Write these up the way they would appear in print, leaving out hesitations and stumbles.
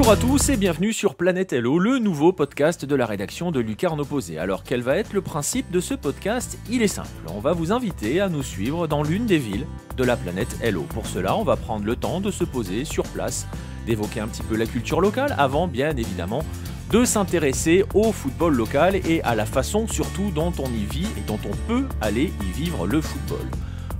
Bonjour à tous et bienvenue sur Planète Hello, le nouveau podcast de la rédaction de Lucarne Opposée. Alors quel va être le principe de ce podcast? Il est simple, on va vous inviter à nous suivre dans l'une des villes de la planète Hello. Pour cela, on va prendre le temps de se poser sur place, d'évoquer un petit peu la culture locale avant bien évidemment de s'intéresser au football local et à la façon surtout dont on y vit et dont on peut aller y vivre le football.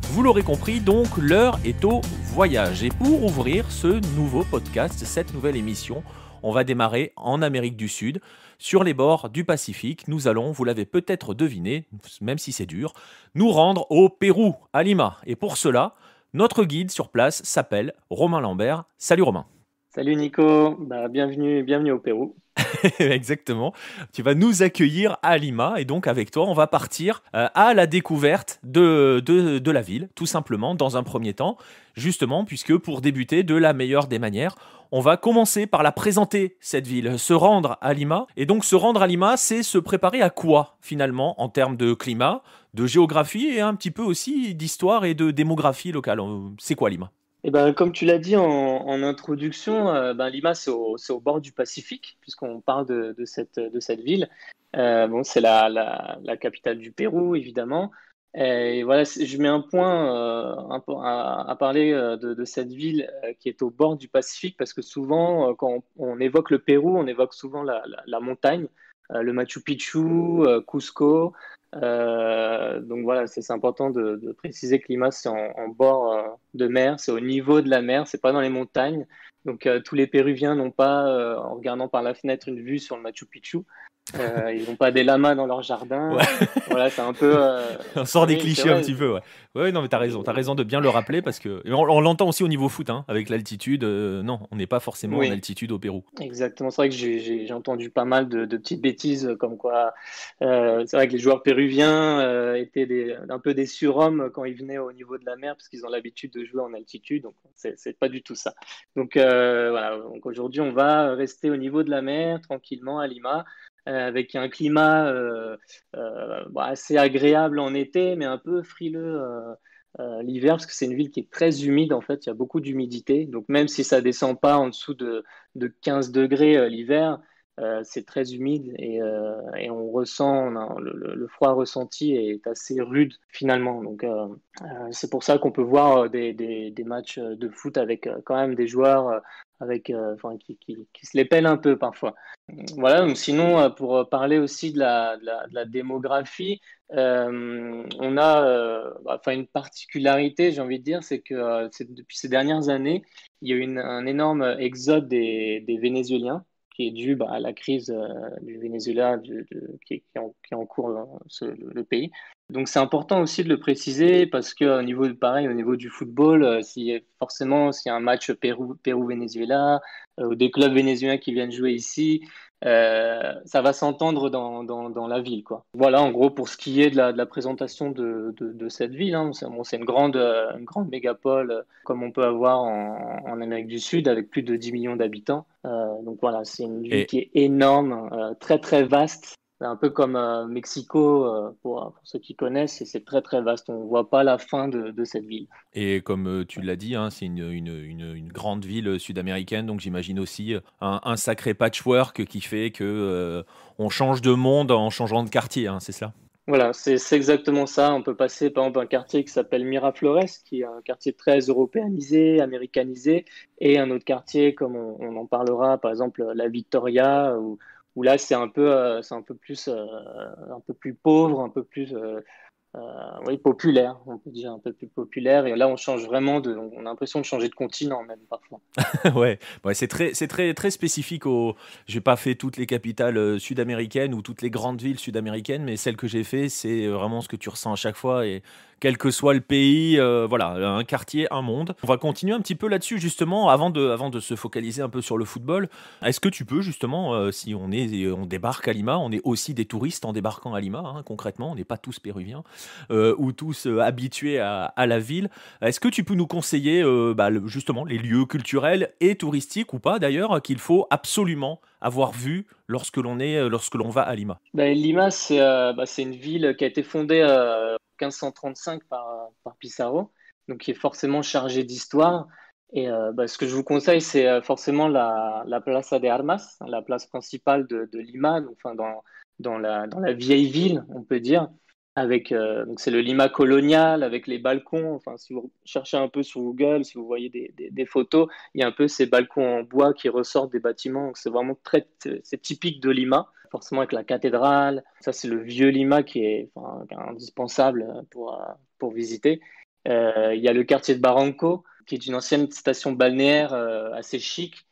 Vous l'aurez compris, donc l'heure est au voyage. Et pour ouvrir ce nouveau podcast, cette nouvelle émission, on va démarrer en Amérique du Sud, sur les bords du Pacifique. Nous allons, vous l'avez peut-être deviné, même si c'est dur, nous rendre au Pérou, à Lima. Et pour cela, notre guide sur place s'appelle Romain Lambert. Salut Romain. Salut Nico, bienvenue au Pérou. Exactement. Tu vas nous accueillir à Lima et donc avec toi, on va partir à la découverte de la ville, tout simplement, dans un premier temps, justement, puisque pour débuter de la meilleure des manières, on va commencer par la présenter, cette ville, se rendre à Lima. Et donc se rendre à Lima, c'est se préparer à quoi, finalement, en termes de climat, de géographie et un petit peu aussi d'histoire et de démographie locale. C'est quoi Lima ? Comme tu l'as dit en introduction, Lima c'est au bord du Pacifique, puisqu'on parle de cette ville. C'est la capitale du Pérou, évidemment. Et voilà, je mets un point à parler de cette ville qui est au bord du Pacifique, parce que souvent, quand on évoque le Pérou, on évoque souvent la montagne, le Machu Picchu, Cusco. Donc voilà, c'est important de préciser que Lima, c'est en bord de mer, c'est au niveau de la mer, c'est pas dans les montagnes. Donc tous les Péruviens n'ont pas, en regardant par la fenêtre, une vue sur le Machu Picchu. Ils n'ont pas des lamas dans leur jardin. Ouais. Voilà, c'est un peu. On sort des Oui, c'est clichés un vrai. petit peu, ouais. Ouais, non, mais t'as raison de bien le rappeler parce que et on l'entend aussi au niveau foot, hein, avec l'altitude. Non, on n'est pas forcément en Oui, altitude au Pérou. exactement. C'est vrai que j'ai entendu pas mal de petites bêtises comme quoi. C'est vrai que les joueurs péruviens étaient un peu des surhommes quand ils venaient au niveau de la mer parce qu'ils ont l'habitude de jouer en altitude. Donc, c'est pas du tout ça. Donc, voilà. Donc, aujourd'hui, on va rester au niveau de la mer tranquillement à Lima. Avec un climat assez agréable en été, mais un peu frileux l'hiver, parce que c'est une ville qui est très humide, en fait, il y a beaucoup d'humidité. Donc même si ça descend pas en dessous de 15 degrés l'hiver, c'est très humide et on ressent, le froid ressenti est assez rude finalement. Donc c'est pour ça qu'on peut voir des matchs de foot avec quand même des joueurs qui se les pèlent un peu parfois. Voilà, donc sinon, pour parler aussi de la démographie, on a une particularité, j'ai envie de dire, c'est que depuis ces dernières années, il y a eu un énorme exode des Vénézuéliens qui est dû à la crise du Venezuela qui est en cours dans le pays. Donc c'est important aussi de le préciser parce que au niveau du football, forcément s'il y a un match Pérou-Venezuela ou des clubs vénézuéliens qui viennent jouer ici, ça va s'entendre dans la ville, quoi. Voilà, en gros, pour ce qui est de la présentation de cette ville, hein. C'est une grande mégapole, comme on peut avoir en Amérique du Sud, avec plus de 10 millions d'habitants. Donc voilà, c'est une ville Et, qui est énorme, très très vaste. C'est un peu comme Mexico, pour ceux qui connaissent, et c'est très très vaste. On ne voit pas la fin de cette ville. et comme tu l'as dit, hein, c'est une grande ville sud-américaine, donc j'imagine aussi un sacré patchwork qui fait que on change de monde en changeant de quartier, hein, c'est ça? Voilà, c'est exactement ça. On peut passer par exemple un quartier qui s'appelle Miraflores, qui est un quartier très européanisé, américanisé, et un autre quartier, comme on en parlera, par exemple la Victoria, où là c'est un peu plus pauvre, un peu plus oui, populaire, on peut dire un peu plus populaire. Et là, on change vraiment on a l'impression de changer de continent même parfois. Ouais, c'est très spécifique au. J'ai pas fait toutes les capitales sud-américaines ou toutes les grandes villes sud-américaines, mais celle que j'ai fait, c'est vraiment ce que tu ressens à chaque fois et quel que soit le pays, voilà, un quartier, un monde. On va continuer un petit peu là-dessus justement avant de se focaliser un peu sur le football. Est-ce que tu peux justement, si on débarque à Lima, on est aussi des touristes en débarquant à Lima, hein, concrètement, on n'est pas tous péruviens ou tous habitués à la ville. Est-ce que tu peux nous conseiller justement les lieux culturels et touristiques ou pas d'ailleurs qu'il faut absolument avoir vu lorsque l'on va à Lima? Lima, c'est une ville qui a été fondée en 1535 par Pizarro, donc qui est forcément chargée d'histoire. Et ce que je vous conseille, c'est forcément la Plaza de Armas, la place principale de Lima, donc, enfin, dans la vieille ville, on peut dire. Donc c'est le Lima colonial avec les balcons. Enfin, si vous cherchez un peu sur Google, si vous voyez des photos, il y a un peu ces balcons en bois qui ressortent des bâtiments. Donc c'est vraiment c'est typique de Lima, forcément avec la cathédrale. Ça, c'est le vieux Lima qui est, enfin, indispensable pour visiter. Il y a le quartier de Barranco, qui est une ancienne station balnéaire assez chic.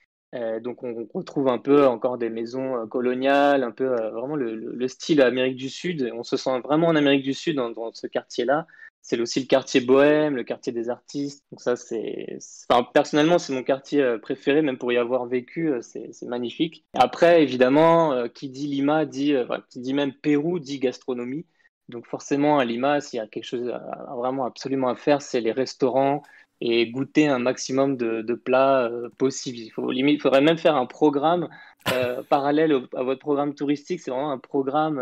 Donc on retrouve un peu encore des maisons coloniales, un peu vraiment le style Amérique du Sud. On se sent vraiment en Amérique du Sud dans ce quartier-là. C'est aussi le quartier bohème, le quartier des artistes. Donc ça, enfin, personnellement, c'est mon quartier préféré, même pour y avoir vécu, c'est magnifique. Après, évidemment, qui dit Lima qui dit même Pérou, dit gastronomie. Donc forcément, à Lima, s'il y a quelque chose vraiment absolument à faire, c'est les restaurants et goûter un maximum de plats possibles. Il faudrait même faire un programme parallèle à votre programme touristique. C'est vraiment un programme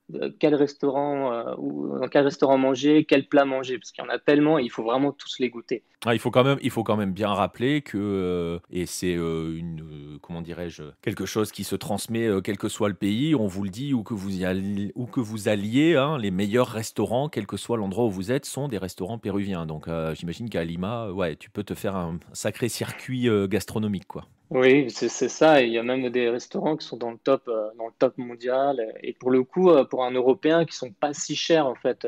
de quel restaurant ou dans quel restaurant manger, quel plat manger, parce qu'il y en a tellement, et il faut vraiment tous les goûter. Ah, il faut quand même bien rappeler que, et c'est comment dirais-je, quelque chose qui se transmet quel que soit le pays, on vous le dit, où que vous alliez, hein, les meilleurs restaurants, quel que soit l'endroit où vous êtes, sont des restaurants péruviens. Donc j'imagine qu'à Lima, ouais, tu peux te faire un sacré circuit gastronomique, quoi. Oui, c'est ça. Et il y a même des restaurants qui sont dans le top mondial. Et pour le coup, pour un Européen, qui sont pas si chers en fait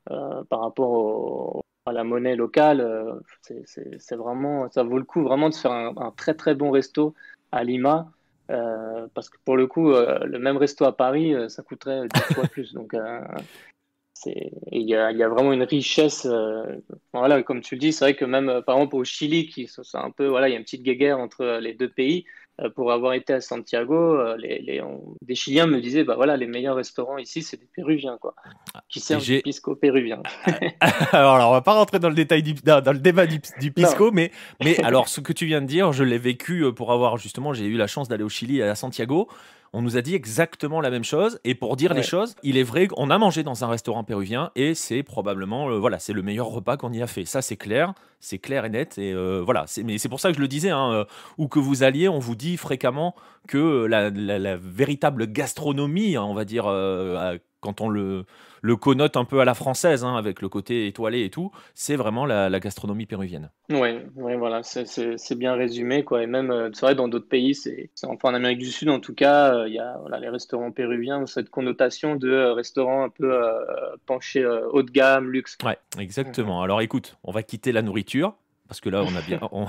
par rapport à la monnaie locale. C'est vraiment, ça vaut le coup vraiment de se faire un très très bon resto à Lima. Parce que pour le coup, le même resto à Paris, ça coûterait 10 fois plus. Donc, il y a vraiment une richesse. Voilà, comme tu le dis, c'est vrai que même, par exemple, au Chili, c'est un peu, voilà, il y a une petite guéguerre entre les deux pays. Pour avoir été à Santiago, des Chiliens me disaient, bah voilà, les meilleurs restaurants ici, c'est des Péruviens, quoi, qui Et servent du j'ai pisco péruvien. alors, on va pas rentrer dans le détail dans le débat du Non, pisco, mais alors, ce que tu viens de dire, je l'ai vécu pour avoir justement, j'ai eu la chance d'aller au Chili et à Santiago. On nous a dit exactement la même chose. Et pour dire les ouais, choses, il est vrai qu'on a mangé dans un restaurant péruvien et c'est probablement, voilà, c'est le meilleur repas qu'on y a fait. Ça, c'est clair et net. Et voilà, mais c'est pour ça que je le disais, hein, où que vous alliez, on vous dit fréquemment que la véritable gastronomie, hein, on va dire, quand on le connote un peu à la française, hein, avec le côté étoilé et tout, c'est vraiment la gastronomie péruvienne. ouais, ouais, voilà, c'est bien résumé, quoi. Et même, c'est vrai, dans d'autres pays, enfin en Amérique du Sud, en tout cas, il y a voilà, les restaurants péruviens ont cette connotation de restaurant un peu penché haut de gamme, luxe, quoi. Ouais, exactement. Alors écoute, on va quitter la nourriture. Parce que là,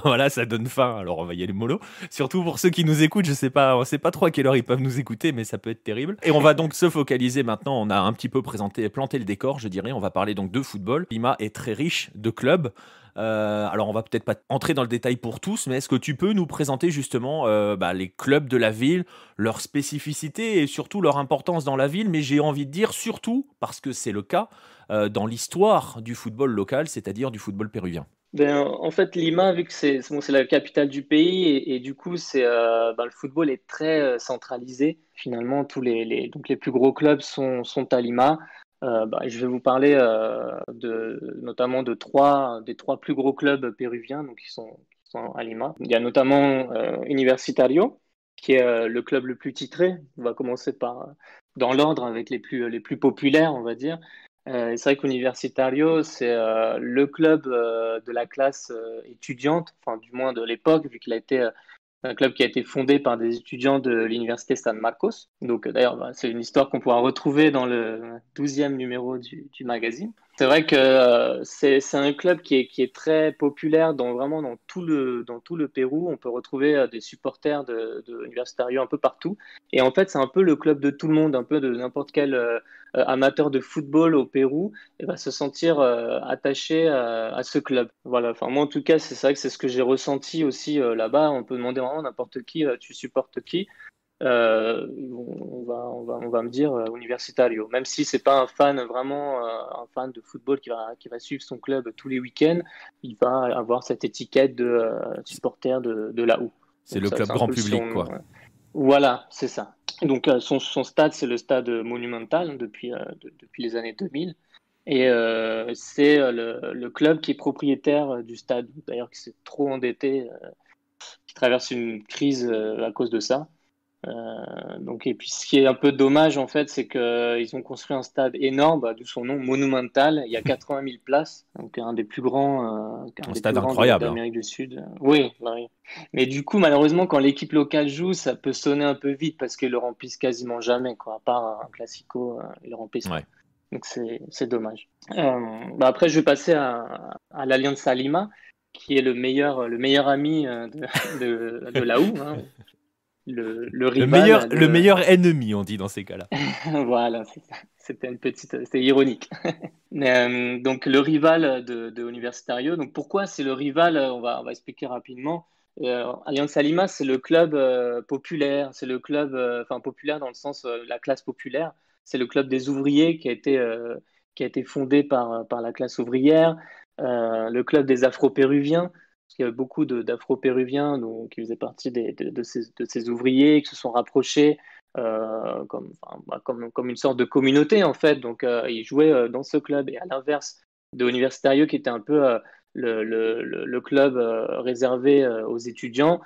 voilà, ça donne faim, alors on va y aller mollo. Surtout pour ceux qui nous écoutent, on sait pas trop à quelle heure ils peuvent nous écouter, mais ça peut être terrible. Et on va donc se focaliser maintenant, on a un petit peu planté le décor, je dirais. On va parler donc de football. Lima est très riche de clubs. Alors on va peut-être pas entrer dans le détail pour tous, mais est-ce que tu peux nous présenter justement les clubs de la ville, leurs spécificités et surtout leur importance dans la ville, mais j'ai envie de dire surtout, parce que c'est le cas, dans l'histoire du football local, c'est-à-dire du football péruvien. Ben, en fait, Lima, vu que c'est la capitale du pays, et du coup, le football est très centralisé. Finalement, donc les plus gros clubs sont à Lima. Je vais vous parler notamment des trois plus gros clubs péruviens, donc qui sont à Lima. Il y a notamment Universitario, qui est le club le plus titré. On va commencer dans l'ordre avec les plus populaires, on va dire. C'est vrai qu'Universitario, c'est le club de la classe étudiante, enfin du moins de l'époque, vu qu'il a été un club qui a été fondé par des étudiants de l'Université San Marcos. Donc d'ailleurs, c'est une histoire qu'on pourra retrouver dans le 12e numéro du magazine. C'est vrai que c'est un club qui est très populaire vraiment dans tout le Pérou. On peut retrouver des supporters de Universitario un peu partout. Et en fait, c'est un peu le club de tout le monde, un peu de n'importe quel amateur de football au Pérou et va se sentir attaché à ce club. Voilà, enfin, moi en tout cas, c'est vrai que c'est ce que j'ai ressenti aussi là-bas. On peut demander vraiment n'importe qui, tu supportes qui. On va me dire Universitario, même si c'est pas un fan vraiment un fan de football qui va suivre son club tous les week-ends, il va avoir cette étiquette de supporter de la U. C'est Donc le ça, club c'est un grand peu public, son. quoi. Voilà, c'est ça. Donc son stade, c'est le stade Monumental depuis les années 2000. Et c'est le club qui est propriétaire du stade, d'ailleurs qui s'est trop endetté, qui traverse une crise à cause de ça. Donc, et puis ce qui est un peu dommage en fait, c'est qu'ils ont construit un stade énorme, d'où son nom Monumental. Il y a 80 000 places, donc un Un des plus stade grands incroyable, hein. d'Amérique du Sud. Oui, bah oui. Mais du coup, malheureusement, quand l'équipe locale joue, ça peut sonner un peu vite parce qu'ils le remplissent quasiment jamais, quoi. À part un classico, ils le remplissent pas. Ouais. Donc c'est dommage. Après, je vais passer à l'Alianza Lima, qui est le meilleur ami de l'AU, hein, le rival Le de. meilleur ennemi, on dit dans ces cas-là. Voilà, c'était ironique. Donc le rival de Universitario. Donc pourquoi c'est le rival? On va expliquer rapidement. Alianza Lima, c'est le club populaire, c'est le club, enfin populaire dans le sens la classe populaire. C'est le club des ouvriers qui a été fondé par la classe ouvrière. Le club des Afro-Péruviens, parce qu'il y avait beaucoup d'Afro-Péruviens qui faisaient partie de ces ouvriers qui se sont rapprochés comme une sorte de communauté en fait. Donc ils jouaient dans ce club et à l'inverse de Universitario qui était un peu le club réservé aux étudiants.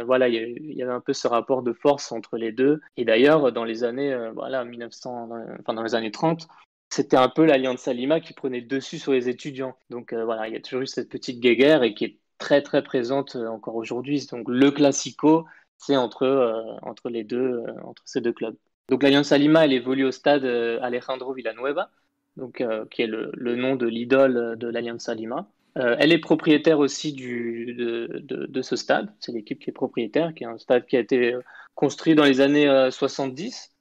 Voilà, il y avait un peu ce rapport de force entre les deux. Et d'ailleurs, dans les années 1900, enfin dans les années 30, c'était un peu l'Alianza Lima qui prenait le dessus sur les étudiants. Donc voilà, il y a toujours eu cette petite guéguerre et qui est très très présente encore aujourd'hui. Donc le Classico, c'est entre les deux, entre ces deux clubs. Donc l'Alianza Lima, elle évolue au stade Alejandro Villanueva, donc, qui est le nom de l'idole de l'Alianza Lima. Elle est propriétaire aussi de ce stade. C'est l'équipe qui est propriétaire, qui est un stade qui a été construit dans les années 70.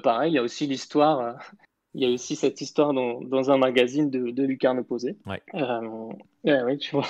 Pareil, il y a aussi il y a aussi cette histoire dans un magazine de Lucarne Opposé. Ouais. Ouais, tu vois.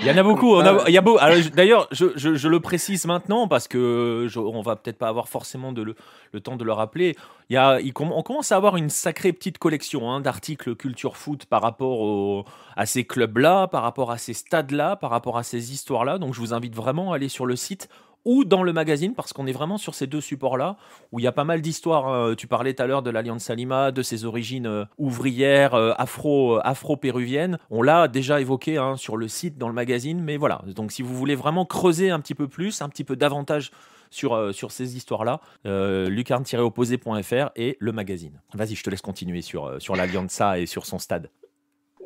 Il y en a Comme beaucoup. ça, Il y a beau. Alors, d'ailleurs, je le précise maintenant parce que on va peut-être pas avoir forcément le temps de le rappeler. On commence à avoir une sacrée petite collection, hein, d'articles culture foot par rapport à ces clubs-là, par rapport à ces stades-là, par rapport à ces histoires-là. Donc, je vous invite vraiment à aller sur le site ou dans le magazine parce qu'on est vraiment sur ces deux supports-là où il y a pas mal d'histoires, hein. Tu parlais tout à l'heure de l'Alianza Lima, de ses origines ouvrières, afro-péruviennes. On l'a déjà évoqué, hein, sur le site, dans le magazine, mais voilà. Donc si vous voulez vraiment creuser un petit peu plus, un petit peu davantage sur ces histoires-là, lucarne-opposé.fr et le magazine. Vas-y, je te laisse continuer sur l'Alianza et sur son stade.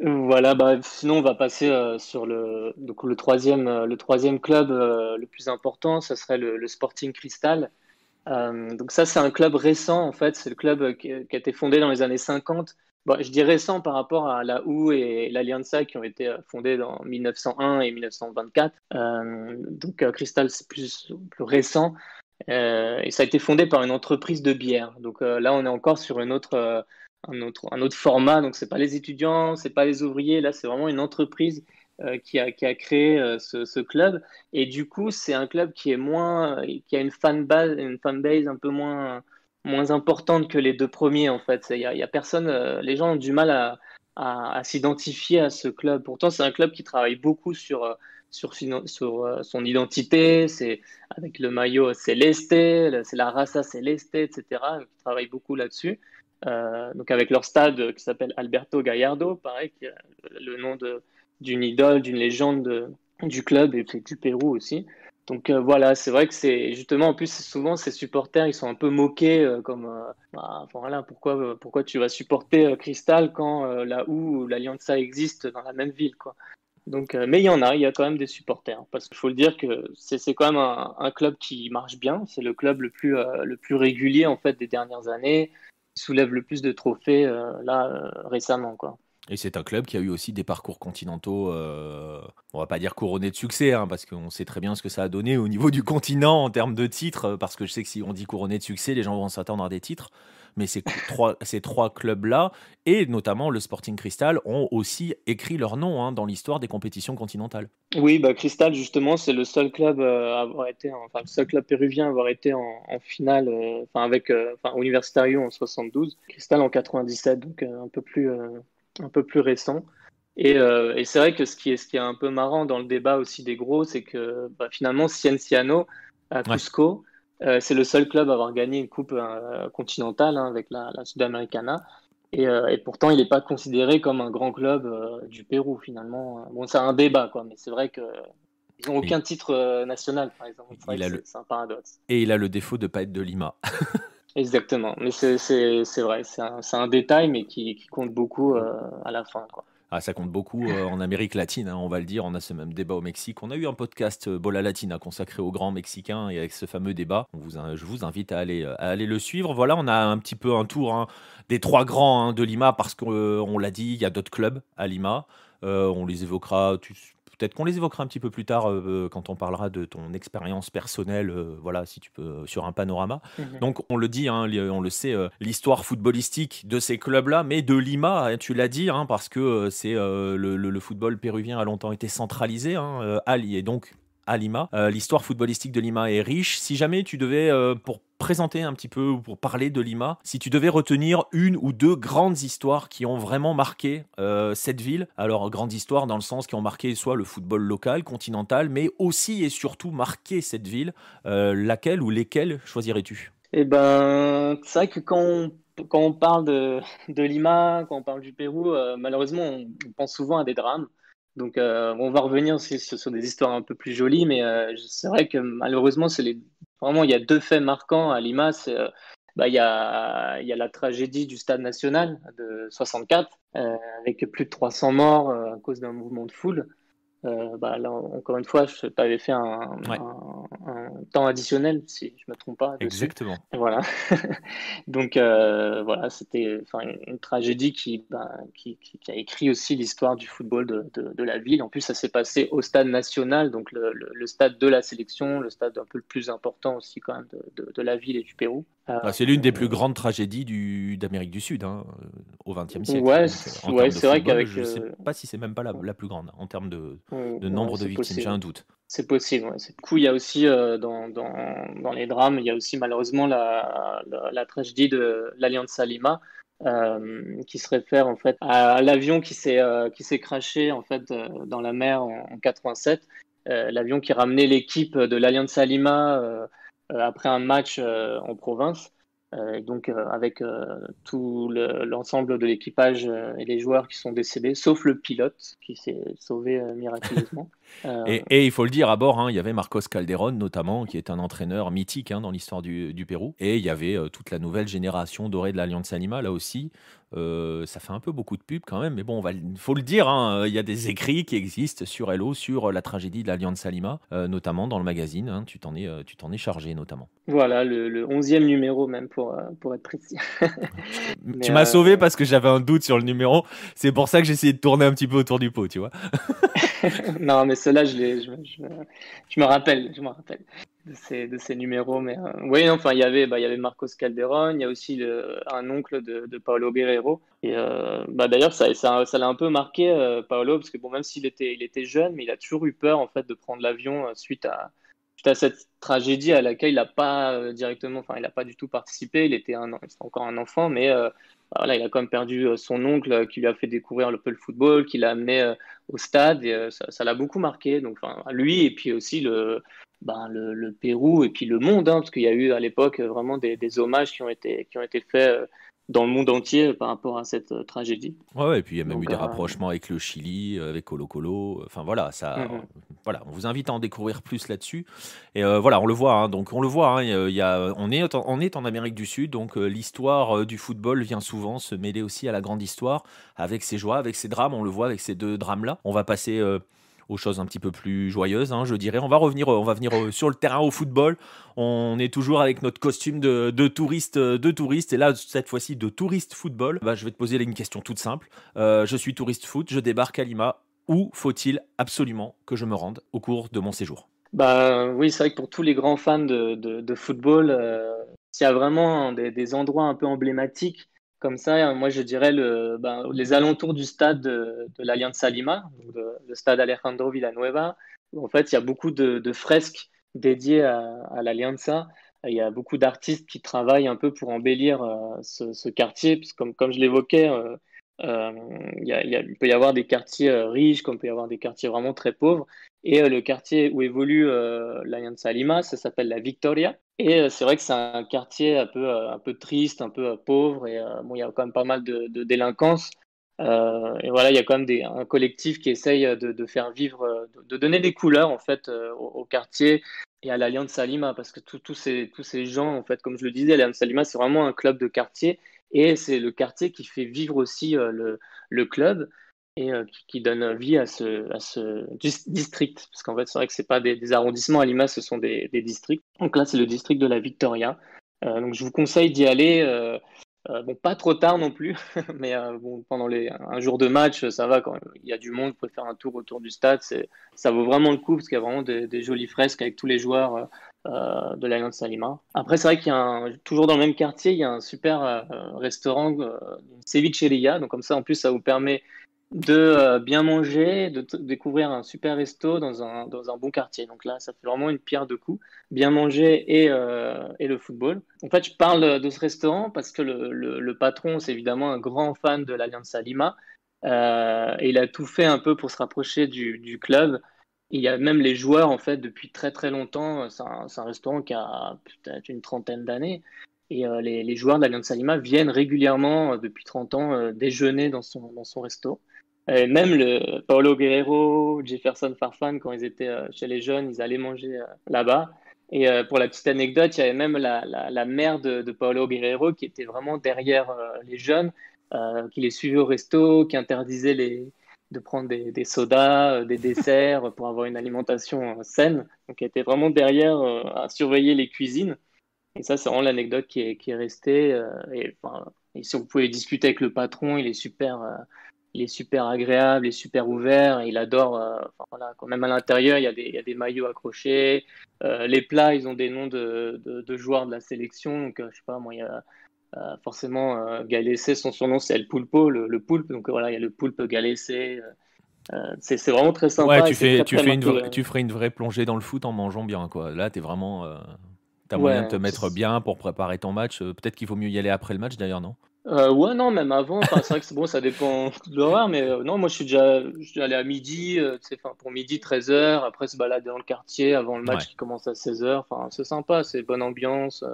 Voilà, sinon on va passer sur donc le troisième club le plus important, ce serait le Sporting Cristal. Donc ça, c'est un club récent, en fait. C'est le club qui a été fondé dans les années 50. Bon, je dis récent par rapport à la U et l'Alianza qui ont été fondés en 1901 et 1924. Donc Cristal, c'est plus récent. Et ça a été fondé par une entreprise de bière. Donc là, on est encore sur un autre format. Donc c'est pas les étudiants, c'est pas les ouvriers. Là, c'est vraiment une entreprise qui a créé ce club. Et du coup, c'est un club qui a une fanbase un peu moins importante que les deux premiers, en fait. Il y a personne, les gens ont du mal à s'identifier à ce club. Pourtant, c'est un club qui travaille beaucoup sur son identité. C'est avec le maillot Celeste, c'est la raza Celeste, etc. Ils travaillent beaucoup là-dessus. Donc avec leur stade qui s'appelle Alberto Gallardo, pareil, qui a le nom d'une idole, d'une légende du club et du Pérou aussi. Donc voilà, c'est vrai que c'est justement en plus souvent ces supporters ils sont un peu moqués voilà, pourquoi tu vas supporter Cristal quand la U ou l'Alianza existe dans la même ville, quoi. Donc mais il y a quand même des supporters, hein, parce qu'il faut le dire que c'est quand même un club qui marche bien, c'est le club le plus régulier en fait des dernières années, qui soulève le plus de trophées récemment, quoi. Et c'est un club qui a eu aussi des parcours continentaux, on va pas dire couronnés de succès, hein, parce qu'on sait très bien ce que ça a donné au niveau du continent en termes de titres, parce que je sais que si on dit couronné de succès, les gens vont s'attendre à des titres. Mais ces trois clubs-là, et notamment le Sporting Cristal, ont aussi écrit leur nom, hein, dans l'histoire des compétitions continentales. Oui, Cristal, justement, c'est le seul club le seul club péruvien à avoir été en finale, Universitario en 72, Cristal en 97, donc un peu plus récent. Et c'est vrai que ce qui est un peu marrant dans le débat aussi des gros, c'est que finalement, Cienciano à Ouais. Cusco, c'est le seul club à avoir gagné une coupe continentale, hein, avec la Sudamericana. Et pourtant, il n'est pas considéré comme un grand club du Pérou, finalement. Bon, c'est un débat, quoi, mais c'est vrai que ils n'ont Oui, aucun titre national, par exemple. C'est vrai il que a c'est un paradoxe. et il a le défaut de ne pas être de Lima. Exactement. Mais c'est vrai, c'est un détail, mais qui compte beaucoup à la fin, quoi. Ah, ça compte beaucoup en Amérique latine, hein, on va le dire. On a ce même débat au Mexique. On a eu un podcast Bola Latina consacré aux grands Mexicains et avec ce fameux débat, je vous invite à aller le suivre. Voilà, on a un petit peu un tour hein, des trois grands hein, de Lima parce qu'on l'a dit, il y a d'autres clubs à Lima. On les évoquera. Peut-être qu'on les évoquera un petit peu plus tard quand on parlera de ton expérience personnelle, voilà, si tu peux, sur un panorama. Mhm. Donc, on le dit, hein, on le sait, l'histoire footballistique de ces clubs-là, mais de Lima, hein, tu l'as dit, hein, parce que le football péruvien a longtemps été centralisé et donc à Lima. L'histoire footballistique de Lima est riche. Si jamais tu devais, pour présenter un petit peu ou pour parler de Lima, si tu devais retenir une ou deux grandes histoires qui ont vraiment marqué cette ville, alors grandes histoires dans le sens qui ont marqué soit le football local, continental, mais aussi et surtout marqué cette ville, laquelle ou lesquelles choisirais-tu? Eh ben, c'est vrai que quand on parle de Lima, quand on parle du Pérou, malheureusement, on pense souvent à des drames. Donc, on va revenir aussi sur des histoires un peu plus jolies, mais c'est vrai que malheureusement, vraiment, il y a deux faits marquants à Lima. Il y a la tragédie du Stade national de 64, avec plus de 300 morts à cause d'un mouvement de foule. Là, encore une fois, tu avais fait Ouais, un temps additionnel, si je me trompe pas, dessus. exactement. Et voilà. Donc, voilà, c'était enfin, une tragédie qui a écrit aussi l'histoire du football de la ville. En plus, ça s'est passé au stade national, donc le stade de la sélection, le stade un peu le plus important aussi quand même de la ville et du Pérou. Ah, c'est l'une des plus grandes tragédies d'Amérique du Sud hein, au XXe siècle. Ouais, Donc, en ouais, termes de c'est vrai football, qu'avec je ne sais pas si c'est même pas la plus grande en termes de ouais, nombre de c'est victimes. J'ai un possible. doute. C'est possible. Ouais. Du coup, il y a aussi dans les drames, il y a aussi malheureusement la tragédie de l'Alianza Lima, qui se réfère en fait à l'avion qui s'est crashé en fait dans la mer en 87. L'avion qui ramenait l'équipe de l'Alianza Lima après un match en province. Et donc avec tout l'ensemble de l'équipage et les joueurs qui sont décédés, sauf le pilote qui s'est sauvé miraculeusement. Euh, Et il faut le dire, à bord, hein, il y avait Marcos Calderón notamment, qui est un entraîneur mythique hein, dans l'histoire du Pérou. Et il y avait toute la nouvelle génération dorée de l'Alianza Lima, là aussi. Ça fait un peu beaucoup de pub quand même, mais bon, il faut le dire, hein, il y a des écrits qui existent sur Hello, sur la tragédie de l'Alianza Lima, notamment dans le magazine. Hein, tu t'en es chargé notamment. Voilà, le 11e numéro même pour être précis. Tu Mais m'as sauvé parce que j'avais un doute sur le numéro. C'est pour ça que j'ai essayé de tourner un petit peu autour du pot, tu vois. non, mais ceux-là, je me rappelle de ces numéros. Mais oui, enfin, il y avait Marcos Calderón, il y a aussi un oncle de Paolo Guerrero. Et d'ailleurs, ça l'a un peu marqué, Paolo, parce que bon, même il était jeune, mais il a toujours eu peur en fait de prendre l'avion suite à cette tragédie à laquelle il n'a pas directement, enfin, il n'a pas du tout participé. C'était encore un enfant, mais voilà, il a quand même perdu son oncle qui lui a fait découvrir un peu le football, qui l'a amené au stade et ça l'a beaucoup marqué. Donc, enfin, lui et puis aussi le Pérou et puis le monde, hein, parce qu'il y a eu à l'époque vraiment des hommages qui ont été faits dans le monde entier par rapport à cette tragédie. Ouais, ouais, et puis il y a même eu Donc, des rapprochements avec le Chili, avec Colo Colo. Enfin voilà, mhm. voilà, on vous invite à en découvrir plus là-dessus. Et voilà, on le voit. Hein, donc on le voit. Hein, on est en Amérique du Sud, donc l'histoire du football vient souvent se mêler aussi à la grande histoire, avec ses joies, avec ses drames. On le voit avec ces deux drames-là. On va passer aux choses un petit peu plus joyeuses, hein, je dirais. On va venir sur le terrain au football. On est toujours avec notre costume de touriste, et là, cette fois-ci, de touriste football. Bah, je vais te poser une question toute simple. Je suis touriste foot, je débarque à Lima. Où faut-il absolument que je me rende au cours de mon séjour? Bah, oui, c'est vrai que pour tous les grands fans de football, s'il y a vraiment des endroits un peu emblématiques comme ça, moi je dirais les alentours du stade de l'Alianza Lima, donc le stade Alejandro Villanueva, où en fait il y a beaucoup de fresques dédiées à l'Alianza. Il y a beaucoup d'artistes qui travaillent un peu pour embellir ce quartier, parce que comme je l'évoquais, il peut y avoir des quartiers riches, comme il peut y avoir des quartiers vraiment très pauvres. Et le quartier où évolue l'Alianza Lima, ça s'appelle la Victoria. Et c'est vrai que c'est un quartier un peu triste, un peu pauvre, et bon, il y a quand même pas mal de délinquance. Et voilà, il y a quand même un collectif qui essaye de faire vivre, de donner des couleurs en fait au quartier et à l'Alianza Lima, parce que tous ces gens, en fait, comme je le disais, l'Alianza Lima, c'est vraiment un club de quartier, et c'est le quartier qui fait vivre aussi le club et qui donne vie à ce district. Parce qu'en fait, c'est vrai que c'est pas des arrondissements à Lima, ce sont des districts. Donc là, c'est le district de la Victoria. Donc je vous conseille d'y aller. Bon, pas trop tard non plus, mais bon, pendant un jour de match, ça va quand il y a du monde, vous pouvez faire un tour autour du stade. Ça vaut vraiment le coup parce qu'il y a vraiment des jolies fresques avec tous les joueurs de l'Alianza Lima. Après, c'est vrai qu'il y a toujours dans le même quartier, il y a un super restaurant, une cevicheria. Donc comme ça, en plus, ça vous permet de bien manger, découvrir un super resto dans un bon quartier. Donc là, ça fait vraiment une pierre deux coups, bien manger et le football. En fait, je parle de ce restaurant parce que le patron, c'est évidemment un grand fan de l'Alianza Lima. Et il a tout fait un peu pour se rapprocher du club. Il y a même les joueurs, en fait, depuis très très longtemps. C'est un restaurant qui a peut-être une trentaine d'années. Et les joueurs de l'Alianza Lima viennent régulièrement, depuis 30 ans, déjeuner dans son resto. Même Paulo Guerrero, Jefferson Farfan, quand ils étaient chez les jeunes, ils allaient manger là-bas. Et pour la petite anecdote, il y avait même la mère de Paulo Guerrero qui était vraiment derrière les jeunes, qui les suivait au resto, qui interdisait de prendre des sodas, des desserts pour avoir une alimentation saine. Donc, elle était vraiment derrière à surveiller les cuisines. Et ça, c'est vraiment l'anecdote qui est restée. Et si vous pouvez discuter avec le patron, il est super agréable, il est super ouvert, il adore. Voilà, quand même à l'intérieur, il y a des maillots accrochés. Les plats, ils ont des noms de joueurs de la sélection. Donc, je sais pas, moi, il y a forcément Galese, son surnom, c'est El Pulpo, le poulpe. Donc, voilà, il y a le poulpe Galese. C'est vraiment très Ouais, sympa et c'est très, très marqué. tu ferais une vraie plongée dans le foot en mangeant bien, quoi. Là, t'es vraiment, t'as moyen de te Ouais, mettre bien pour préparer ton match. Peut-être qu'il vaut mieux y aller après le match, d'ailleurs, non? ouais, non, même avant. Enfin, c'est vrai que c'est bon, ça dépend de l'horaire, mais non, moi je suis allé à midi, tu sais, enfin, pour midi, 13h, après se balader dans le quartier avant le match Ouais. qui commence à 16h. Enfin, c'est sympa, c'est bonne ambiance.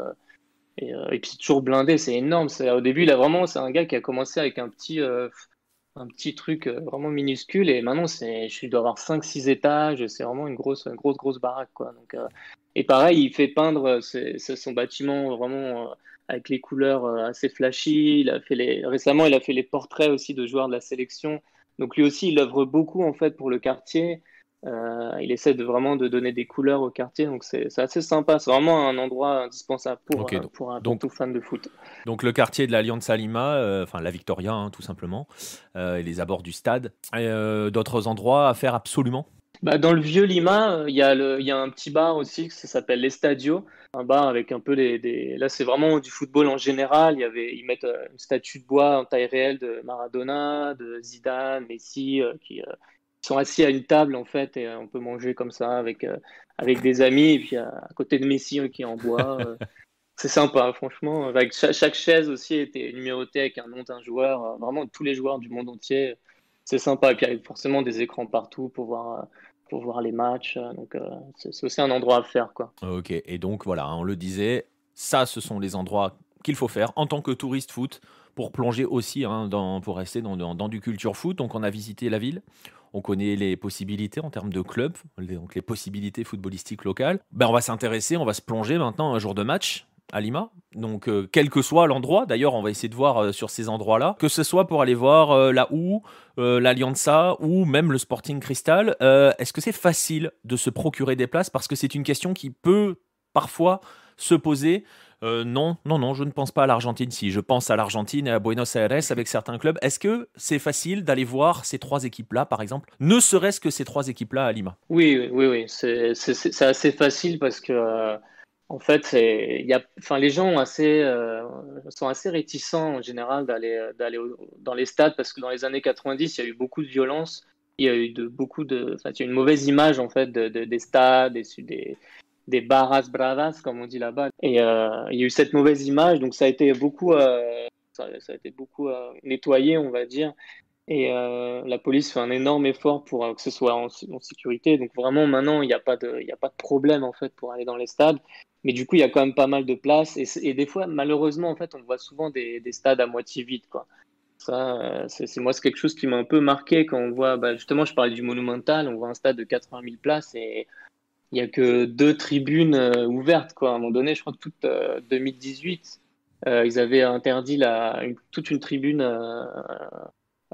Et puis c'est toujours blindé, c'est énorme. Au début, c'est un gars qui a commencé avec un petit truc vraiment minuscule, et maintenant, je dois avoir 5 6 étages, c'est vraiment grosse baraque, quoi. Donc, et pareil, il fait peindre son bâtiment vraiment avec les couleurs assez flashy. Récemment, il a fait les portraits aussi de joueurs de la sélection. Donc lui aussi, il œuvre beaucoup en fait pour le quartier. Il essaie vraiment de donner des couleurs au quartier, donc c'est assez sympa. C'est vraiment un endroit indispensable Ok, pour donc, tout fan de foot. donc le quartier de l'Alianza Lima, enfin la Victoria, hein, tout simplement, et les abords du stade. Et, d'autres endroits à faire absolument? Bah, dans le vieux Lima, il y a un petit bar aussi, ça s'appelle l'Estadio, un bar avec un peu Là, c'est vraiment du football en général. Ils mettent une statue de bois en taille réelle de Maradona, de Zidane, Messi, qui sont assis à une table en fait, et on peut manger comme ça avec des amis. Et puis à côté de Messi qui est en bois. C'est sympa, franchement. Avec chaque chaise aussi était numérotée avec un nom d'un joueur, vraiment tous les joueurs du monde entier. C'est sympa. Et puis il y a forcément des écrans partout pour voir les matchs. Donc c'est aussi un endroit à faire, quoi. Ok, et donc voilà, hein, on le disait, ça, ce sont les endroits qu'il faut faire en tant que touriste foot pour plonger aussi, hein, pour rester dans du culture foot. Donc on a visité la ville, on connaît les possibilités en termes de clubs, donc les possibilités footballistiques locales. Ben, on va s'intéresser, on va se plonger maintenant un jour de match à Lima. Donc quel que soit l'endroit, d'ailleurs on va essayer de voir sur ces endroits-là, que ce soit pour aller voir la OU, l'Alianza ou même le Sporting Cristal. Est-ce que c'est facile de se procurer des places? Parce que c'est une question qui peut parfois se poser. Non, non, non, je ne pense pas à l'Argentine. Si, je pense à l'Argentine et à Buenos Aires avec certains clubs. Est-ce que c'est facile d'aller voir ces trois équipes-là, par exemple? Ne serait-ce que ces trois équipes-là à Lima. Oui. C'est assez facile parce que, en fait, enfin, les gens sont assez réticents en général dans les stades parce que dans les années 90, il y a eu beaucoup de violence. Il y a eu enfin, il y a eu une mauvaise image en fait des stades, des barras bravas, comme on dit là-bas. Et il y a eu cette mauvaise image, donc ça a été beaucoup nettoyé, on va dire. Et la police fait un énorme effort pour que ce soit en sécurité. Donc vraiment, maintenant, il y a pas de problème en fait pour aller dans les stades. Mais du coup, il y a quand même pas mal de place. Et des fois, malheureusement, en fait, on voit souvent des stades à moitié vides, quoi. Ça, c'est quelque chose qui m'a un peu marqué quand on voit, bah, justement, je parlais du Monumental, on voit un stade de 80 000 places et il y a que deux tribunes ouvertes, quoi. À un moment donné, je crois que toute 2018, ils avaient interdit toute une tribune.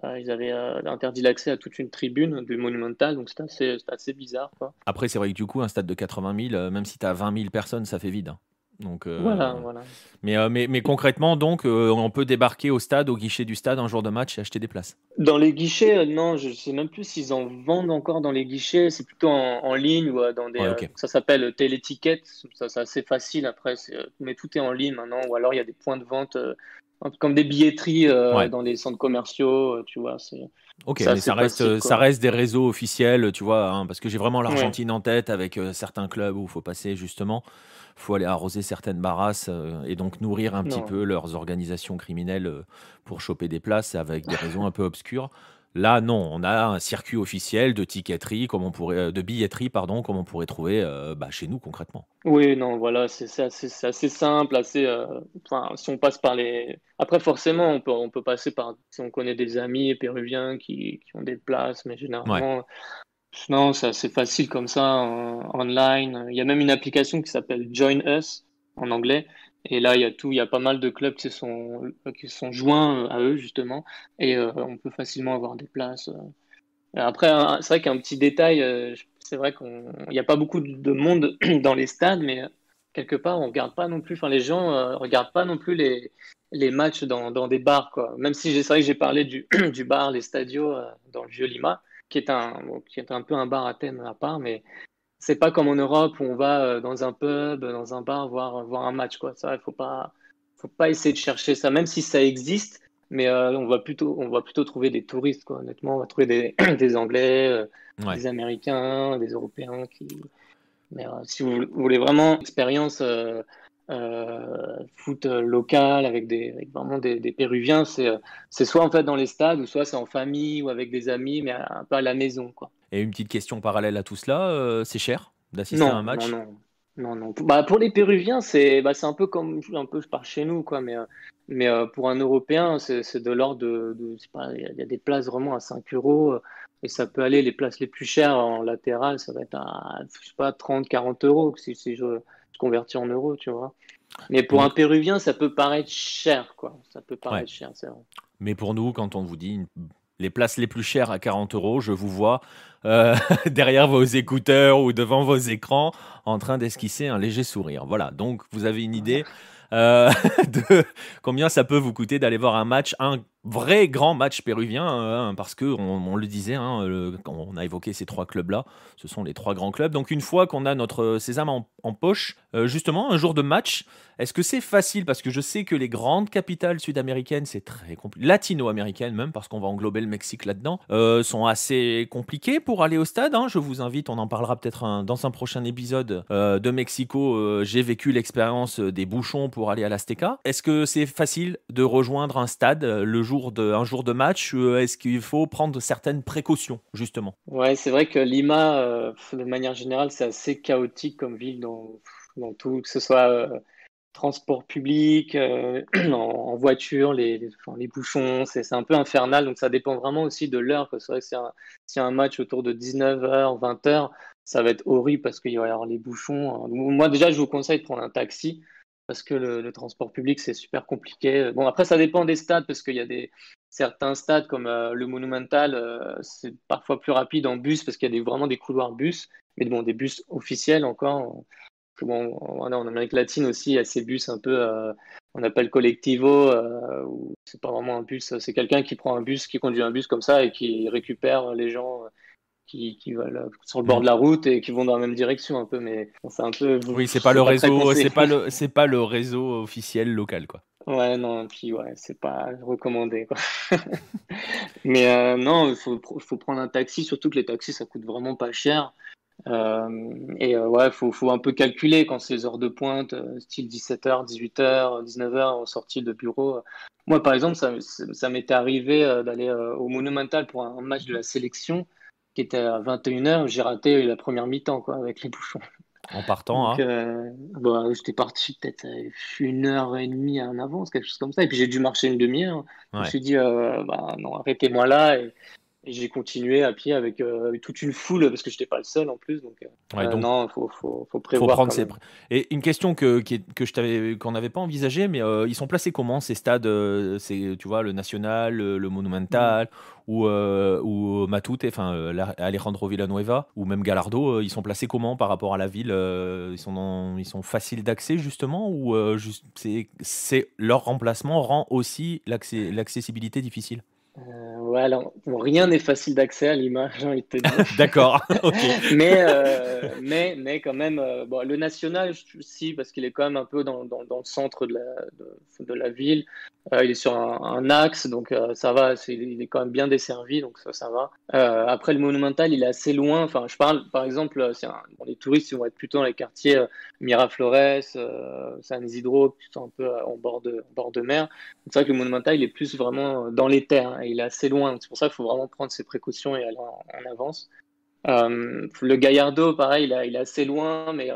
Ils avaient interdit l'accès à toute une tribune du Monumental, donc c'était assez bizarre, quoi. Après, c'est vrai que du coup, un stade de 80 000, même si tu as 20 000 personnes, ça fait vide, hein. Donc, Voilà, voilà. mais concrètement, donc, on peut débarquer au stade, au guichet du stade, un jour de match et acheter des places. Dans les guichets, non, je sais même plus s'ils en vendent encore dans les guichets. C'est plutôt en ligne ou dans Ouais, ok. ça s'appelle téléticket. Ça, c'est assez facile après, mais tout est en ligne maintenant. Ou alors il y a des points de vente un peu comme des billetteries Ouais. dans les centres commerciaux. Tu vois, Ok, c'est mais assez facile, ça quoi. reste des réseaux officiels, tu vois, hein, parce que j'ai vraiment Ouais, l'Argentine en tête avec certains clubs où il faut passer justement, faut aller arroser certaines barrasses et donc nourrir un petit peu non. leurs organisations criminelles pour choper des places avec des réseaux un peu obscurs. Là, non, on a un circuit officiel de ticketterie, de billetterie, pardon, comme on pourrait trouver bah, chez nous concrètement. Oui, non, voilà, c'est assez simple, enfin, si on passe par les. Après, forcément, on peut passer par. Si on connaît des amis péruviens qui ont des places, mais Ouais, généralement, non, c'est assez facile comme ça, online. Il y a même une application qui s'appelle Join Us en anglais. Et là, il y a pas mal de clubs qui sont joints à eux, justement. Et on peut facilement avoir des places. Après, c'est vrai qu'un petit détail, c'est vrai qu'il n'y a pas beaucoup de monde dans les stades, mais quelque part, on regarde pas non plus, enfin, les gens regardent pas non plus les matchs dans des bars, quoi. Même si c'est vrai que j'ai parlé du bar, les Stadios, dans le Vieux-Lima, qui est un peu un bar à thème à part, mais c'est pas comme en Europe où on va dans un pub, dans un bar, voir un match, quoi. Ça, faut pas essayer de chercher ça, même si ça existe, mais on va plutôt trouver des touristes, quoi. Honnêtement, on va trouver des Anglais, ouais. des Américains, des Européens mais si vous voulez vraiment une expérience foot local avec vraiment des Péruviens, c'est soit en fait dans les stades ou soit c'est en famille ou avec des amis, mais un peu à la maison, quoi. Et une petite question parallèle à tout cela, c'est cher d'assister à un Non, non, match? non, non, non. Bah, pour les Péruviens, c'est un peu comme un peu par chez nous, quoi. Mais pour un Européen, c'est de l'ordre je sais pas, il y a des places vraiment à 5 euros et ça peut aller les places les plus chères en latéral, ça va être à je sais pas 30, 40 euros si je convertis en euros, tu vois. Mais pour un Donc, Péruvien, ça peut paraître cher, quoi. Ça peut ouais. paraître cher, c'est vrai. Mais pour nous, quand on vous dit les places les plus chères à 40 euros, je vous vois derrière vos écouteurs ou devant vos écrans en train d'esquisser un léger sourire. Voilà, donc vous avez une idée euh, de combien ça peut vous coûter d'aller voir un match, un vrai grand match péruvien, parce que on le disait, hein, quand on a évoqué ces trois clubs-là, ce sont les trois grands clubs. Donc une fois qu'on a notre sésame en poche, justement, un jour de match, est-ce que c'est facile? Parce que je sais que les grandes capitales sud-américaines, c'est très compliqué, latino-américaines même, parce qu'on va englober le Mexique là-dedans, sont assez compliquées pour aller au stade, hein. Je vous invite, on en parlera peut-être dans un prochain épisode de Mexico. J'ai vécu l'expérience des bouchons pour aller à l'Azteca. Est-ce que c'est facile de rejoindre un stade un jour de match? Est-ce qu'il faut prendre certaines précautions, justement? Ouais, c'est vrai que Lima, de manière générale, c'est assez chaotique comme ville dans tout, que ce soit transport public, en voiture, enfin, les bouchons, c'est un peu infernal. Donc ça dépend vraiment aussi de l'heure, quoi. C'est vrai que s'il y a un match autour de 19h, 20h, ça va être horrible parce qu'il va y avoir les bouchons. Moi, déjà, je vous conseille de prendre un taxi parce que le transport public, c'est super compliqué. Bon, après, ça dépend des stades parce qu'il y a certains stades comme le Monumental, c'est parfois plus rapide en bus parce qu'il y a vraiment des couloirs bus, mais bon, des bus officiels encore. Bon, voilà, en Amérique latine aussi, il y a ces bus un peu, on appelle collectivo, où c'est pas vraiment un bus, c'est quelqu'un qui prend un bus, qui conduit un bus comme ça et qui récupère les gens qui veulent sur le bord Hmm. de la route et qui vont dans la même direction un peu, mais bon, c'est un peu, Oui, c'est pas le c'est pas très réseau, conseillé. c'est pas le réseau officiel local, quoi. Ouais, non, puis ouais, c'est pas recommandé, quoi. Mais non, faut prendre un taxi, surtout que les taxis, ça coûte vraiment pas cher. Ouais, faut un peu calculer quand c'est les heures de pointe, style 17h, 18h, 19h, en sortie de bureau. Moi, par exemple, ça m'était arrivé d'aller au Monumental pour un match de la sélection qui était à 21h. J'ai raté la première mi-temps, quoi, avec les bouchons. En partant Donc, à. j'étais parti peut-être 1h30 en avance, quelque chose comme ça. Et puis, j'ai dû marcher une demi-heure. Je me Ouais. suis dit, bah, non, arrêtez-moi là. Et j'ai continué à pied avec toute une foule, parce que je n'étais pas le seul en plus. Donc, Ouais, donc non, faut faut prévoir prendre quand ses. même. Et une question que je t'avais, qu'on n'avait pas envisagé, mais ils sont placés comment ces stades c'est, tu vois, le National, le Mm. Monumental ou Matute, enfin Alejandro Villanueva ou même Gallardo, ils sont placés comment par rapport à la ville ils sont faciles d'accès justement ou c'est leur remplacement rend aussi l'accessibilité difficile? Ouais, alors, bon, rien n'est facile d'accès à l'image, j'ai envie de te dire. D'accord, ok. Mais quand même, bon, le national, si, parce qu'il est quand même un peu dans le centre de la ville. Il est sur un axe, donc ça va, il est quand même bien desservi, donc ça va. Après, le Monumental, il est assez loin. Enfin, je parle, par exemple, bon, les touristes, ils vont être plutôt dans les quartiers Miraflores, San Isidro, plutôt un peu en bord de mer. C'est vrai que le Monumental, il est plus vraiment dans les terres, hein, et il est assez loin. Donc c'est pour ça qu'il faut vraiment prendre ses précautions et aller en avance. Le Gallardo, pareil, il est assez loin, mais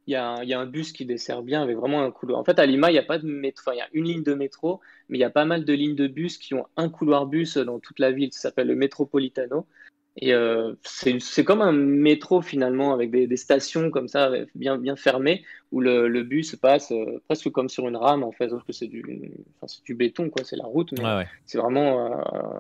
il y a un bus qui dessert bien avec vraiment un couloir. En fait, à Lima, il n'y a pas de métro, enfin, il y a une ligne de métro, mais il y a pas mal de lignes de bus qui ont un couloir bus dans toute la ville. Ça s'appelle le Metropolitano. Et c'est comme un métro finalement, avec des stations comme ça, bien fermées, où le bus passe presque comme sur une rame en fait, sauf que enfin, c'est du béton, quoi, c'est la route, Ouais, mais ouais. c'est vraiment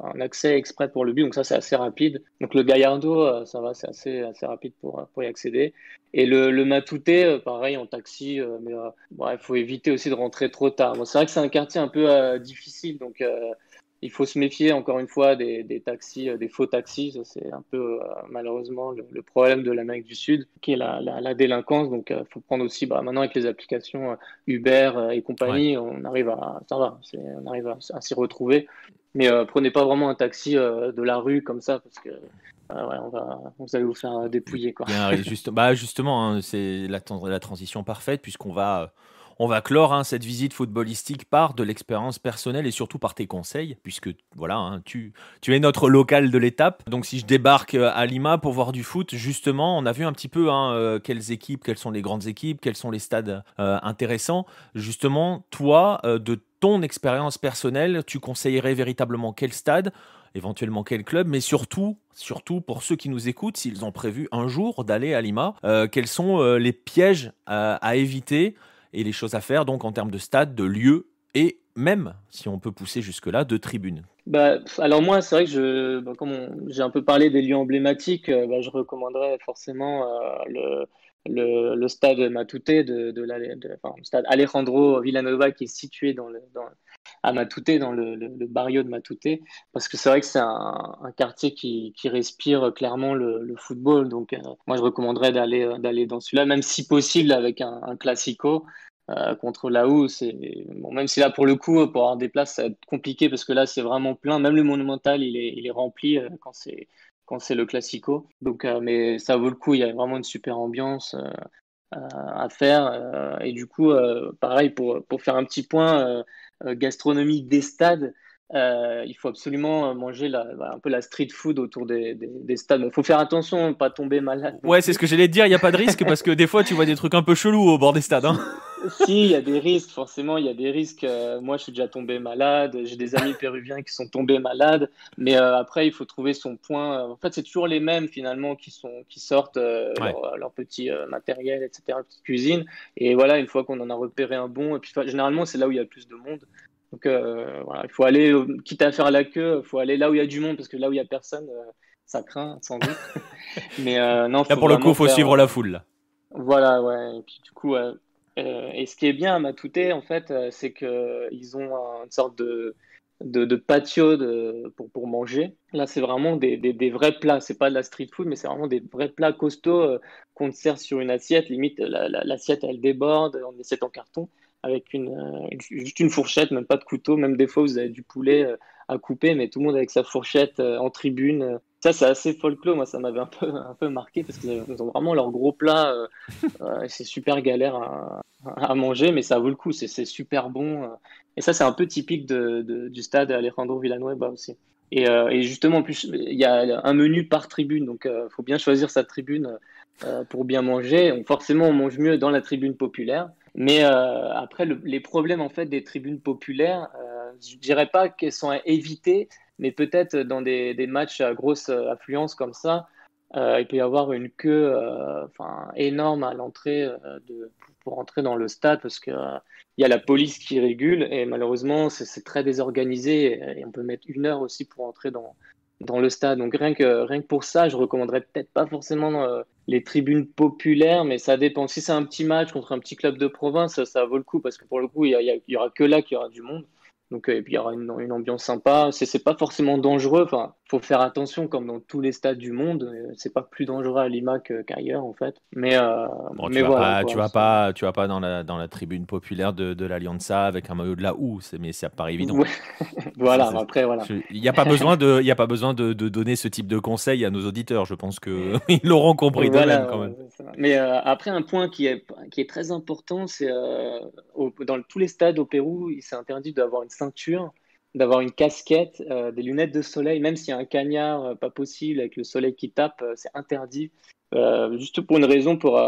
un accès exprès pour le bus, donc ça c'est assez rapide. Donc le Gallardo, ça va, c'est assez rapide pour y accéder. Et le Matute, pareil en taxi, mais bon, il faut éviter aussi de rentrer trop tard. Bon, c'est vrai que c'est un quartier un peu difficile, donc il faut se méfier encore une fois des taxis, des faux taxis. Ça, c'est un peu malheureusement le problème de l'Amérique du Sud, qui est la délinquance. Donc, il faut prendre aussi, bah, maintenant avec les applications Uber et Ouais. compagnie, ça va, on arrive à s'y retrouver. Mais prenez pas vraiment un taxi de la rue comme ça, parce que ouais, vous allez vous faire dépouiller, quoi. Il y a justement, hein, c'est la transition parfaite puisqu'on va clore hein, cette visite footballistique par de l'expérience personnelle et surtout par tes conseils, puisque voilà, hein, tu es notre local de l'étape. Donc si je débarque à Lima pour voir du foot, justement, on a vu un petit peu hein, quelles sont les grandes équipes, quels sont les stades intéressants. Justement, toi, de ton expérience personnelle, tu conseillerais véritablement quel stade, éventuellement quel club, mais surtout pour ceux qui nous écoutent, s'ils ont prévu un jour d'aller à Lima, quels sont les pièges à éviter et les choses à faire donc en termes de stade, de lieu et même, si on peut pousser jusque-là, de tribune. Bah, alors moi, c'est vrai que comme j'ai un peu parlé des lieux emblématiques, bah, je recommanderais forcément le stade Matute enfin, le stade Alejandro Villanueva qui est situé à Matute, dans le barrio de Matute, parce que c'est vrai que c'est un quartier qui respire clairement le football. Donc moi, je recommanderais d'aller dans celui-là, même si possible avec un classico contre là-haut, bon, même si là pour le coup pour avoir des places ça va être compliqué parce que là c'est vraiment plein, même le Monumental il est rempli quand c'est le Classico. Donc mais ça vaut le coup, il y a vraiment une super ambiance à faire et du coup pareil pour faire un petit point gastronomique des stades. Il faut absolument manger un peu la street food autour des stades. Il faut faire attention, pas tomber malade non Ouais, c'est ce plus. que j'allais te dire, il n'y a pas de risque parce que des fois tu vois des trucs un peu chelous au bord des stades. Hein. Si, il y a des risques, forcément, il y a des risques. Moi, je suis déjà tombé malade, j'ai des amis péruviens qui sont tombés malades, mais après, il faut trouver son point. En fait, c'est toujours les mêmes finalement qui sortent Ouais. leur petit matériel, etc., petite cuisine. Et voilà, une fois qu'on en a repéré un bon, et puis généralement, c'est là où il y a le plus de monde. Donc voilà, il faut aller, quitte à faire la queue, il faut aller là où il y a du monde, parce que là où il y a personne, ça craint sans doute. Mais non, il Là faut pour le coup, vraiment il faut faire. suivre la foule. Là. Voilà, ouais. Et puis du coup, et ce qui est bien à Matute, en fait, c'est que ils ont une sorte de patio pour manger. Là, c'est vraiment des vrais plats. C'est pas de la street food, mais c'est vraiment des vrais plats costauds qu'on te sert sur une assiette. Limite, l'assiette, elle déborde en assiette en carton avec juste une fourchette, même pas de couteau. Même des fois, vous avez du poulet à couper, mais tout le monde avec sa fourchette en tribune. Ça, c'est assez folklore. Moi, ça m'avait un peu marqué parce qu'ils ont vraiment leur gros plat. C'est super galère à manger, mais ça vaut le coup. C'est super bon. Et ça, c'est un peu typique du stade Alejandro Villanueva aussi. Et justement, en plus, il y a un menu par tribune. Donc, il faut bien choisir sa tribune pour bien manger. Donc, forcément, on mange mieux dans la tribune populaire. Mais après, les problèmes en fait des tribunes populaires, je dirais pas qu'elles sont à éviter, mais peut-être dans des matchs à grosse affluence comme ça, il peut y avoir une queue enfin, énorme à l'entrée pour entrer dans le stade parce que il y a la police qui régule et malheureusement c'est très désorganisé et on peut mettre 1 heure aussi pour entrer dans le stade. Donc rien que pour ça, je recommanderais peut-être pas forcément les tribunes populaires, mais ça dépend. Si c'est un petit match contre un petit club de province, ça vaut le coup parce que pour le coup, il y aura que là qu'il y aura du monde. Donc, et puis il y aura une ambiance sympa. C'est pas forcément dangereux. Enfin, faut faire attention, comme dans tous les stades du monde. C'est pas plus dangereux à Lima qu'ailleurs, en fait. Bon, Mais voilà, tu quoi. vas pas, tu vas pas dans la tribune populaire de l'Alianza avec un maillot de la OU, mais ça paraît évident. Ouais. Voilà. Après, voilà. Il n'y a pas besoin il y a pas besoin de donner ce type de conseils à nos auditeurs. Je pense que ils l'auront compris d'eux-mêmes Voilà, quand même. c'est ça. Mais après, un point qui est très important, c'est dans tous les stades au Pérou, il s'est interdit d'avoir une ceinture, d'avoir une casquette, des lunettes de soleil, même s'il y a un cagnard, pas possible, avec le soleil qui tape, c'est interdit. Juste pour une raison, pour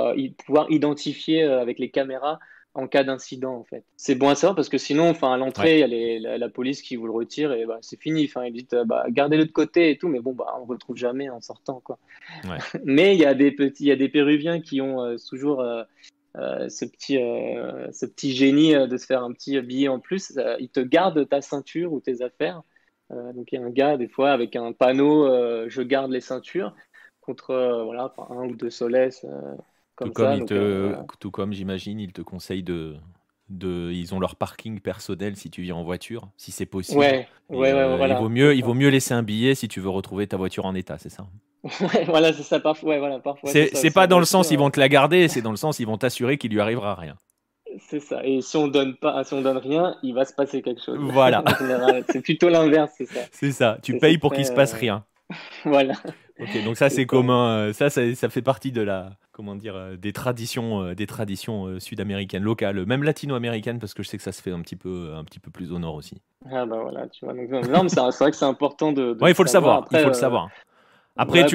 pouvoir identifier avec les caméras en cas d'incident, en fait. C'est bon à savoir parce que sinon, enfin, à Ouais, l'entrée, il y a la police qui vous le retire et bah, c'est fini. Enfin, ils disent, bah, gardez-le de côté et tout, mais bon, bah, on ne le retrouve jamais en sortant, quoi. ouais. Mais il y a des Péruviens qui ont toujours ce petit génie de se faire un petit billet en plus. Ils te gardent ta ceinture ou tes affaires. Donc il y a un gars des fois avec un panneau je garde les ceintures contre voilà, enfin, 1 ou 2 soles comme ça. Donc voilà. Tout comme j'imagine, ils te conseillent ils ont leur parking personnel si tu viens en voiture, si c'est possible. Et Ouais, voilà, c'est il vaut ça. mieux laisser un billet si tu veux retrouver ta voiture en état, c'est ça? Ouais, voilà, c'est ça. Parfois, ouais, voilà, parfois c'est ça C'est aussi pas en dans le sens ils voiture. vont te la garder, c'est dans le sens ils vont t'assurer qu'il lui arrivera rien. C'est ça. Et si on donne pas, si on donne rien, il va se passer quelque chose. Voilà, En général, c'est plutôt l'inverse, c'est ça. c'est ça. Tu Et payes c'est pour qu'il très, se passe rien. voilà, Ok, donc ça c'est c'est ça. commun. Ça fait partie de la, comment dire, des traditions sud-américaines, locales, même latino-américaines, parce que je sais que ça se fait un petit peu plus au nord aussi. Ah bah voilà, tu vois. Donc, non, mais c'est vrai que c'est important de Ouais, le il faut le savoir. savoir. Il Après, faut le savoir. Après, ouais,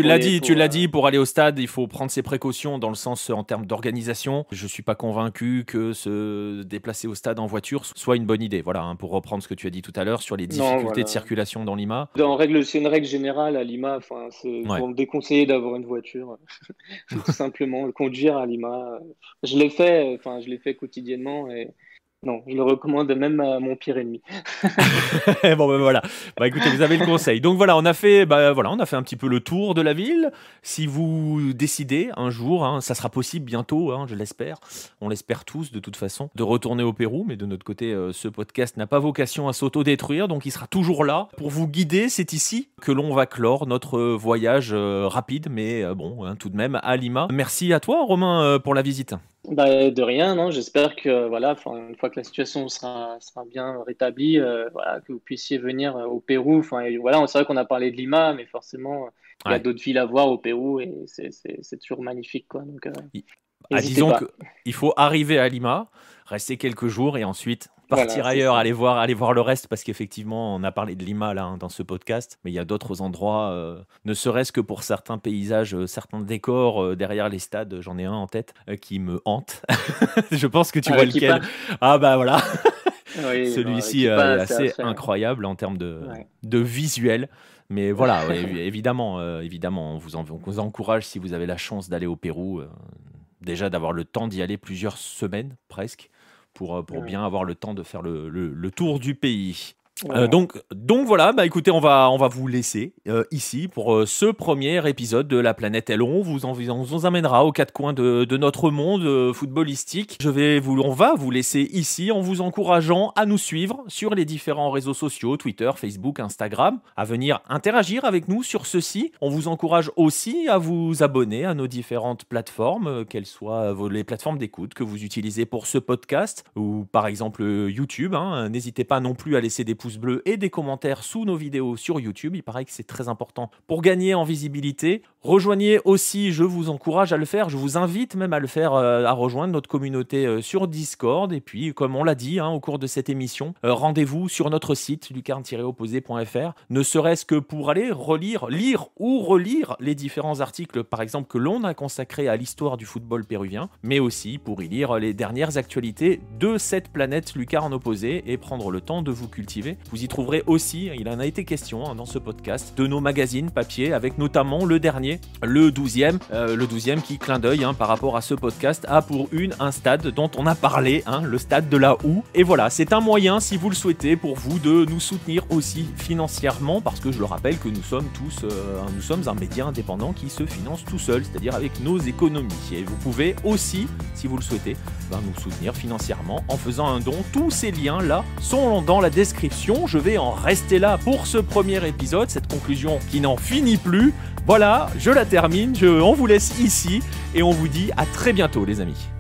tu l'as dit, pour aller au stade, il faut prendre ses précautions dans le sens en termes d'organisation. Je suis pas convaincu que se déplacer au stade en voiture soit une bonne idée. Voilà, hein, pour reprendre ce que tu as dit tout à l'heure sur les non, difficultés de voilà. circulation dans Lima. C'est une règle générale à Lima. Enfin, c'est Ouais. pour me déconseiller d'avoir une voiture, tout simplement. Conduire à Lima, je l'ai fait. Enfin, je l'ai fait quotidiennement et non, je le recommande même à mon pire ennemi. Bon ben voilà. Bah écoutez, vous avez le conseil. Donc voilà, on a fait un petit peu le tour de la ville. Si vous décidez un jour, hein, ça sera possible bientôt, hein, je l'espère. On l'espère tous de toute façon, de retourner au Pérou. Mais de notre côté, ce podcast n'a pas vocation à s'auto-détruire, donc il sera toujours là pour vous guider. C'est ici que l'on va clore notre voyage rapide, mais bon, hein, tout de même à Lima. Merci à toi, Romain, pour la visite. Bah, de rien, non. J'espère que voilà, enfin, une fois que la situation sera bien rétablie, voilà, que vous puissiez venir au Pérou. Enfin, et voilà, c'est vrai qu'on a parlé de Lima, mais forcément, il y a Ouais. d'autres villes à voir au Pérou et c'est toujours magnifique, quoi. Donc, n'hésitez Disons pas. qu'il faut arriver à Lima, rester quelques jours et ensuite Voilà, partir c'est ailleurs, ça. aller voir le reste, parce qu'effectivement, on a parlé de Lima là, hein, dans ce podcast, mais il y a d'autres endroits, ne serait-ce que pour certains paysages, certains décors derrière les stades, j'en ai un en tête qui me hante. Je pense que tu vois Kipa, lequel. Ah bah voilà, oui, non, celui-ci est Kipa, c'est à assez faire. incroyable en termes Ouais. de visuel. Mais voilà, ouais, évidemment, évidemment, on vous encourage si vous avez la chance d'aller au Pérou. Déjà d'avoir le temps d'y aller plusieurs semaines presque pour Ouais. bien avoir le temps de faire le tour du pays. Voilà. Donc voilà, bah écoutez, on va vous laisser ici pour ce premier épisode de La Planète Hello. On vous emmènera aux quatre coins de notre monde footballistique. On va vous laisser ici en vous encourageant à nous suivre sur les différents réseaux sociaux, Twitter, Facebook, Instagram, à venir interagir avec nous sur ceux-ci. On vous encourage aussi à vous abonner à nos différentes plateformes, qu'elles soient les plateformes d'écoute que vous utilisez pour ce podcast ou par exemple YouTube, hein. N'hésitez pas non plus à laisser des pouces pouces bleus et des commentaires sous nos vidéos sur YouTube. Il paraît que c'est très important pour gagner en visibilité. Rejoignez aussi, je vous encourage à le faire, je vous invite même à le faire, à rejoindre notre communauté sur Discord. Et puis, comme on l'a dit au cours de cette émission, rendez-vous sur notre site lucarne-opposé.fr, ne serait-ce que pour aller lire ou relire les différents articles, par exemple, que l'on a consacrés à l'histoire du football péruvien, mais aussi pour y lire les dernières actualités de cette planète lucarne opposée et prendre le temps de vous cultiver. Vous y trouverez aussi, il en a été question dans ce podcast, de nos magazines papier, avec notamment le dernier, le 12e qui, clin d'œil par rapport à ce podcast, a pour un stade dont on a parlé, le stade de la Houe. Et voilà, c'est un moyen, si vous le souhaitez, pour vous de nous soutenir aussi financièrement, parce que je le rappelle que nous sommes un média indépendant qui se finance tout seul, c'est-à-dire avec nos économies. Et vous pouvez aussi, si vous le souhaitez, nous soutenir financièrement en faisant un don. Tous ces liens-là sont dans la description. Je vais en rester là pour ce premier épisode, cette conclusion qui n'en finit plus. Voilà, je la termine, on vous laisse ici et on vous dit à très bientôt les amis.